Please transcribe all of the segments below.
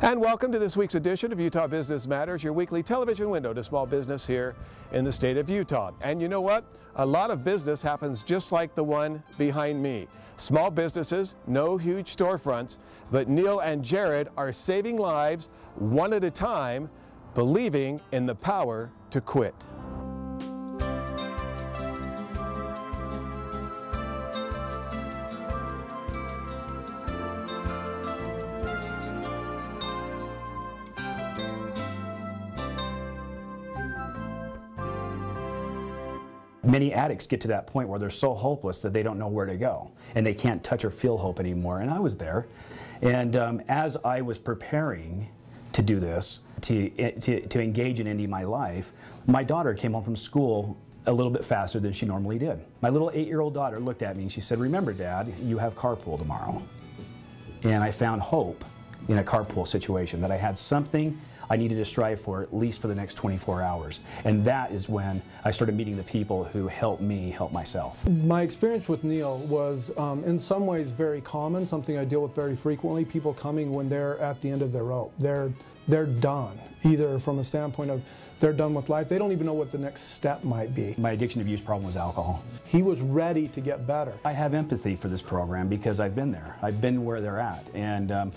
And welcome to this week's edition of Utah Business Matters, your weekly television window to small business here in the state of Utah. And you know what? A lot of business happens just like the one behind me. Small businesses, no huge storefronts, but Neil and Jarrod are saving lives one at a time, believing in the power to quit. Many addicts get to that point where they're so hopeless that they don't know where to go and they can't touch or feel hope anymore. And I was there. And as I was preparing to do this, to engage in ending my life, my daughter came home from school a little bit faster than she normally did. My little 8-year-old daughter looked at me and she said, "Remember, Dad, you have carpool tomorrow." And I found hope in a carpool situation, that I had something I needed to strive for at least for the next 24 hours. And that is when I started meeting the people who helped me help myself. My experience with Neil was in some ways very common, something I deal with very frequently. People coming when they're at the end of their rope. They're done, either from a standpoint of they're done with life. They don't even know what the next step might be. My addiction abuse problem was alcohol. He was ready to get better. I have empathy for this program because I've been there. I've been where they're at. And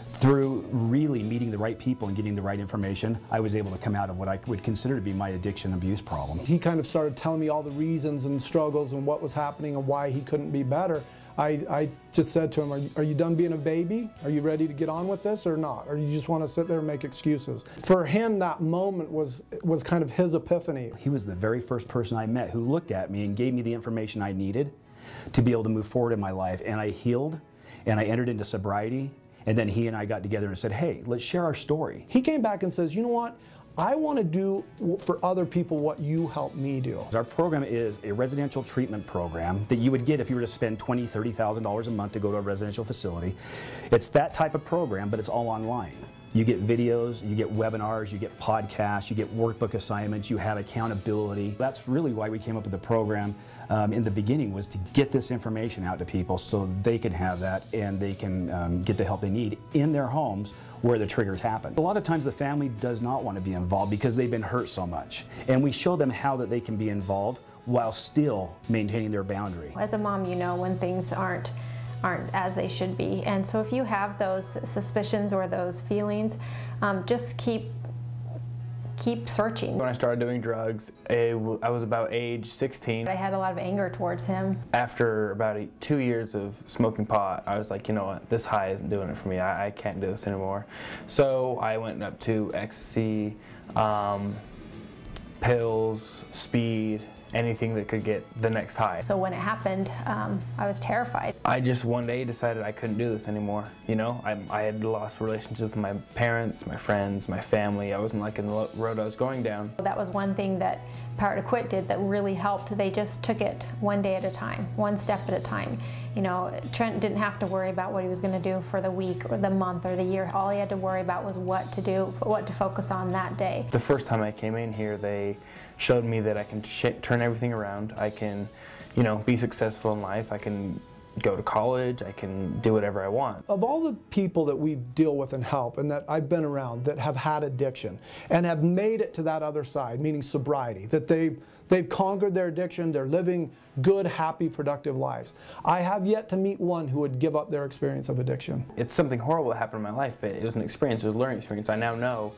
through really meeting the right people and getting the right information, I was able to come out of what I would consider to be my addiction abuse problem. He kind of started telling me all the reasons and struggles and what was happening and why he couldn't be better. I just said to him, are you done being a baby? Are you ready to get on with this or not? Or you just want to sit there and make excuses? For him, that moment was kind of his epiphany. He was the very first person I met who looked at me and gave me the information I needed to be able to move forward in my life. And I healed and I entered into sobriety. And then he and I got together and said, "Hey, let's share our story." He came back and says, "You know what? I want to do for other people what you helped me do." Our program is a residential treatment program that you would get if you were to spend $20,000, $30,000 a month to go to a residential facility. It's that type of program, but it's all online. You get videos, you get webinars, you get podcasts, you get workbook assignments, you have accountability. That's really why we came up with the program in the beginning, was to get this information out to people so they can have that and they can get the help they need in their homes where the triggers happen. A lot of times the family does not want to be involved because they've been hurt so much. And we show them how that they can be involved while still maintaining their boundary. As a mom, you know when things aren't as they should be, and so if you have those suspicions or those feelings, just keep searching. When I started doing drugs, I was about age 16. I had a lot of anger towards him. After about 2 years of smoking pot, I was like, you know what, this high isn't doing it for me. I can't do this anymore. So I went up to ecstasy, pills, speed, anything that could get the next high. So when it happened, I was terrified. I just one day decided I couldn't do this anymore. You know, I had lost relationships with my parents, my friends, my family. I wasn't liking the road I was going down. That was one thing that Power to Quit did that really helped. They just took it one day at a time, one step at a time. You know, Trent didn't have to worry about what he was going to do for the week or the month or the year. All he had to worry about was what to do, what to focus on that day. The first time I came in here, they showed me that I can turn everything around. I can, you know, be successful in life. I can go to college. I can do whatever I want. Of all the people that we deal with and help and that I've been around that have had addiction and have made it to that other side, meaning sobriety, that they've conquered their addiction, they're living good, happy, productive lives, I have yet to meet one who would give up their experience of addiction. It's something horrible that happened in my life, but it was an experience, it was a learning experience. I now know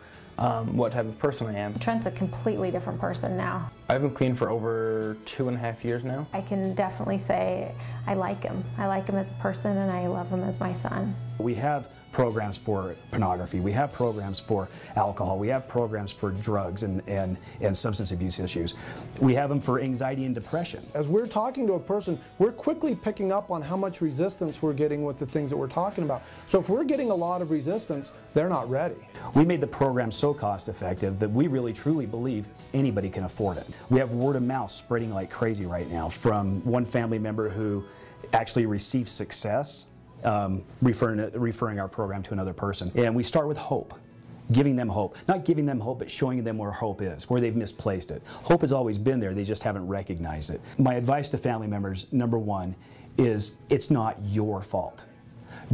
what type of person I am. Trent's a completely different person now. I've been clean for over 2.5 years now. I can definitely say I like him. I like him as a person and I love him as my son. We have programs for pornography, we have programs for alcohol, we have programs for drugs and substance abuse issues. We have them for anxiety and depression. As we're talking to a person, we're quickly picking up on how much resistance we're getting with the things that we're talking about. So if we're getting a lot of resistance, they're not ready. We made the program so cost effective that we really truly believe anybody can afford it. We have word of mouth spreading like crazy right now from one family member who actually received success referring our program to another person. And we start with hope, giving them hope. Not giving them hope, but showing them where hope is, where they've misplaced it. Hope has always been there, they just haven't recognized it. My advice to family members, number one, is it's not your fault.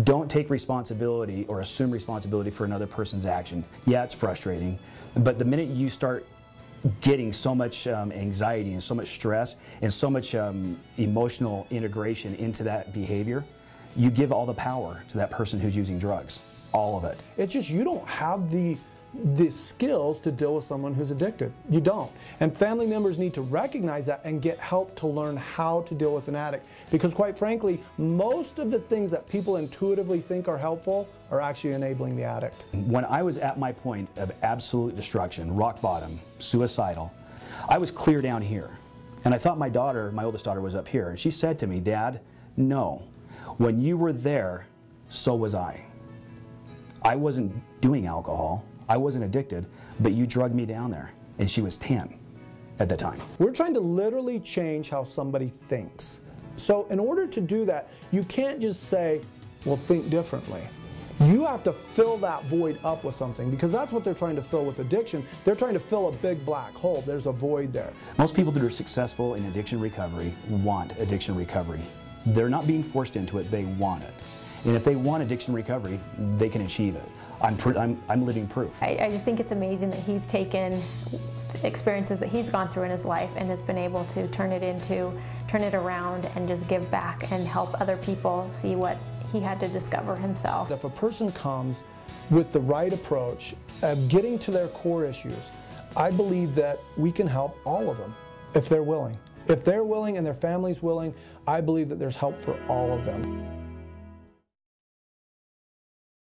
Don't take responsibility or assume responsibility for another person's action. Yeah, it's frustrating, but the minute you start getting so much anxiety and so much stress and so much emotional integration into that behavior, you give all the power to that person who's using drugs, all of it. It's just you don't have the skills to deal with someone who's addicted. You don't. And family members need to recognize that and get help to learn how to deal with an addict. Because quite frankly, most of the things that people intuitively think are helpful are actually enabling the addict. When I was at my point of absolute destruction, rock bottom, suicidal, I was clear down here. And I thought my daughter, my oldest daughter, was up here. And she said to me, "Dad, no. When you were there, so was I. I wasn't doing alcohol. I wasn't addicted, but you drugged me down there." And she was 10 at the time. We're trying to literally change how somebody thinks. So in order to do that, you can't just say, well, think differently. You have to fill that void up with something, because that's what they're trying to fill with addiction. They're trying to fill a big black hole. There's a void there. Most people that are successful in addiction recovery want addiction recovery. They're not being forced into it, they want it. And if they want addiction recovery, they can achieve it. I'm living proof. I just think it's amazing that he's taken experiences that he's gone through in his life and has been able to turn it around and just give back and help other people see what he had to discover himself. If a person comes with the right approach of getting to their core issues, I believe that we can help all of them if they're willing. If they're willing and their family's willing, I believe that there's help for all of them.